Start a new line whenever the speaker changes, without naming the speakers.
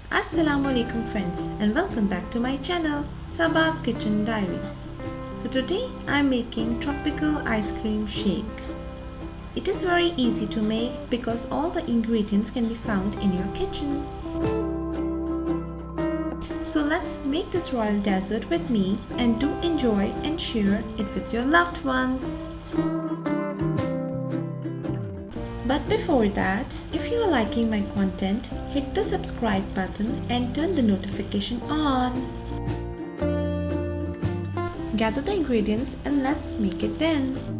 Assalamualaikum friends, and welcome back to my channel Sabah's Kitchen Diaries. So today I'm making tropical ice cream shake. It is very easy to make because all the ingredients can be found in your kitchen. So let's make this royal dessert with me and do enjoy and share it with your loved ones. But before that, if you are liking my content, hit the subscribe button and turn the notification on. Gather the ingredients and let's make it then.